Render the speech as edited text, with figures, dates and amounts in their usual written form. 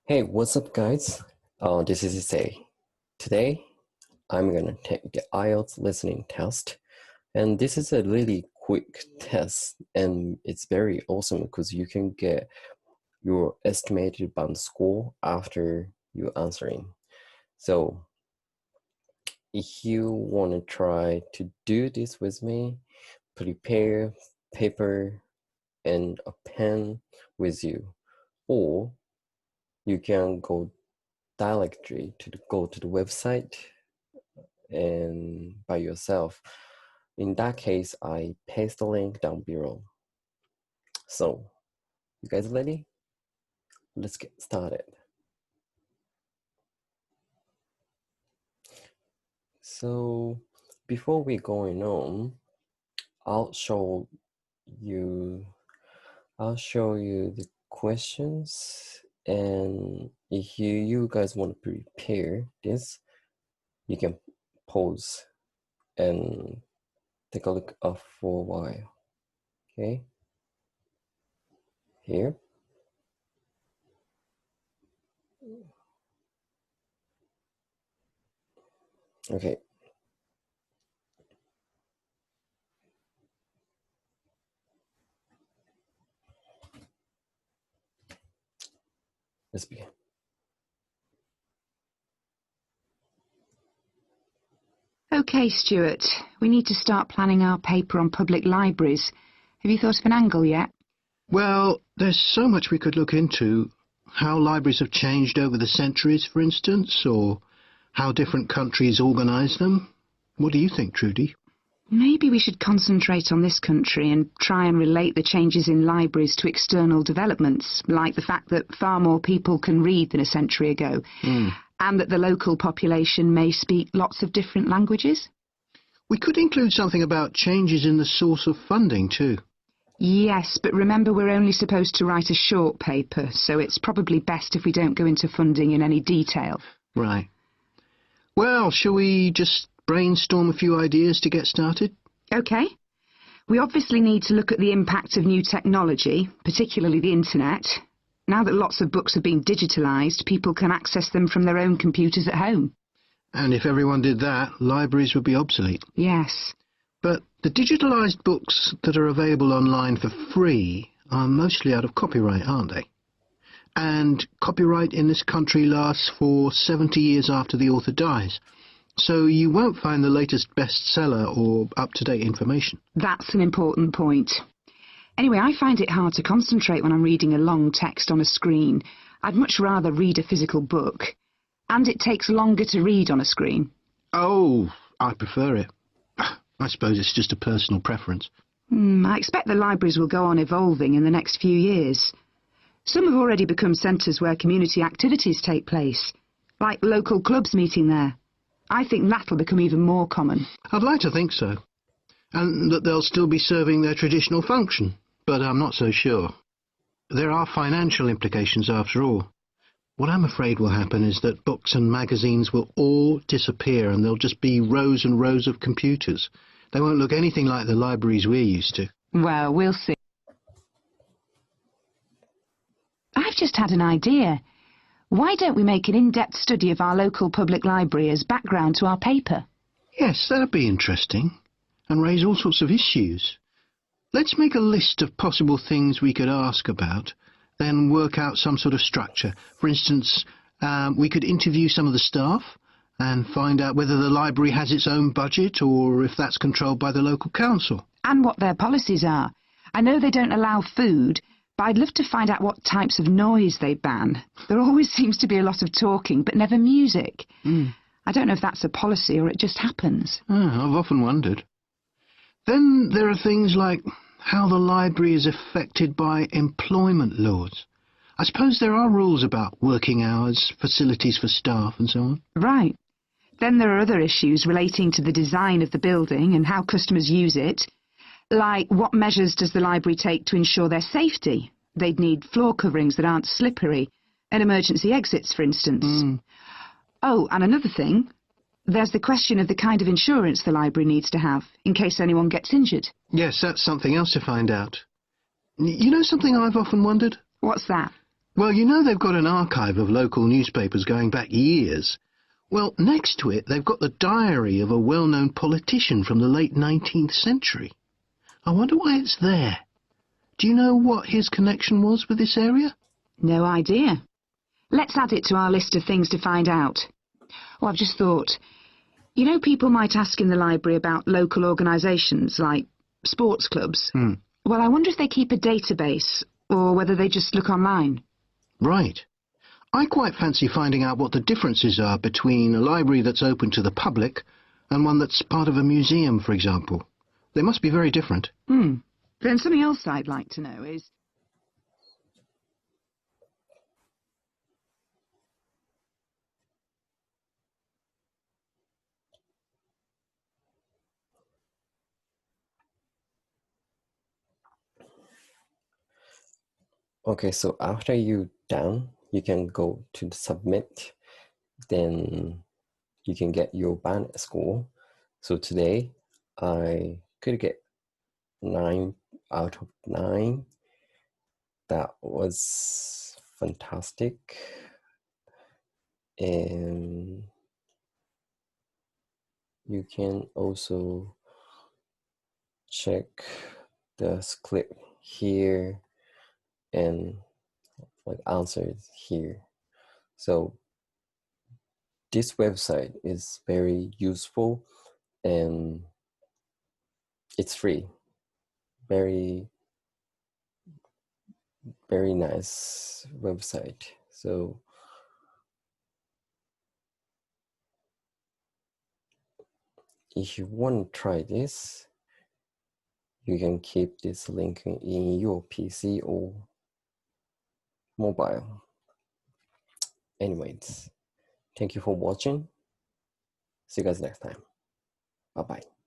Hey, what's up, guys? This is Issei. Today, I'm gonna take the IELTS listening test, and this is a really quick test, and it's very awesome because you can get your estimated band score after you answering. So, if you want to try to do this with me, prepare paper and a pen with you, or you can go directly to the website and by yourself. In that case, I paste the link down below. So, you guys ready? Let's get started. So, before we going on, I'll show you the questions, and if you guys want to prepare this, you can pause and take a look up for a while. Okay, here. Okay. Let's begin. Okay, Stuart, we need to start planning our paper on public libraries. Have you thought of an angle yet? Well, there's so much we could look into. How libraries have changed over the centuries, for instance, or how different countries organise them. What do you think, Trudy? Maybe we should concentrate on this country and try and relate the changes in libraries to external developments, like the fact that far more people can read than a century ago, and that the local population may speak lots of different languages. We could include something about changes in the source of funding, too. Yes, but remember we're only supposed to write a short paper, so it's probably best if we don't go into funding in any detail. Right. Well, shall we just brainstorm a few ideas to get started? Okay. We obviously need to look at the impact of new technology, particularly the internet. Now that lots of books have been digitalised, people can access them from their own computers at home. And if everyone did that, libraries would be obsolete. Yes. But the digitalised books that are available online for free are mostly out of copyright, aren't they? And copyright in this country lasts for 70 years after the author dies. So you won't find the latest bestseller or up-to-date information. That's an important point. Anyway, I find it hard to concentrate when I'm reading a long text on a screen. I'd much rather read a physical book. And it takes longer to read on a screen. Oh, I prefer it. I suppose it's just a personal preference. I expect the libraries will go on evolving in the next few years. Some have already become centres where community activities take place, like local clubs meeting there. I think that'll become even more common. I'd like to think so. And that they'll still be serving their traditional function, but I'm not so sure. There are financial implications after all. What I'm afraid will happen is that books and magazines will all disappear and there'll just be rows and rows of computers. They won't look anything like the libraries we're used to. Well, we'll see. I've just had an idea. Why don't we make an in-depth study of our local public library as background to our paper? Yes, that'd be interesting, and raise all sorts of issues. Let's make a list of possible things we could ask about, then work out some sort of structure. For instance, we could interview some of the staff and find out whether the library has its own budget or if that's controlled by the local council. And what their policies are. I know they don't allow food, but I'd love to find out what types of noise they ban. There always seems to be a lot of talking, but never music. I don't know if that's a policy or it just happens. I've often wondered. Then there are things like how the library is affected by employment laws. I suppose there are rules about working hours, facilities for staff and so on. Right. Then there are other issues relating to the design of the building and how customers use it. Like, what measures does the library take to ensure their safety? They'd need floor coverings that aren't slippery, and emergency exits, for instance. Oh, and another thing, there's the question of the kind of insurance the library needs to have, in case anyone gets injured. Yes, that's something else to find out. You know something I've often wondered? What's that? Well, you know they've got an archive of local newspapers going back years. Well, next to it, they've got the diary of a well-known politician from the late 19th century. I wonder why it's there. Do you know what his connection was with this area? No idea. Let's add it to our list of things to find out. Oh, I've just thought, you know, people might ask in the library about local organisations like sports clubs. Well, I wonder if they keep a database or whether they just look online. Right. I quite fancy finding out what the differences are between a library that's open to the public and one that's part of a museum, for example. They must be very different. Then something else I'd like to know is... Okay, so after you done, you can go to the submit. Then you can get your band score. So today I could get 9 out of 9. That was fantastic. And you can also check the clip here and like answers here. So this website is very useful and it's free. Very nice website. So if you want to try this, you can keep this link in your PC or mobile. Anyways, thank you for watching. See you guys next time. Bye-bye.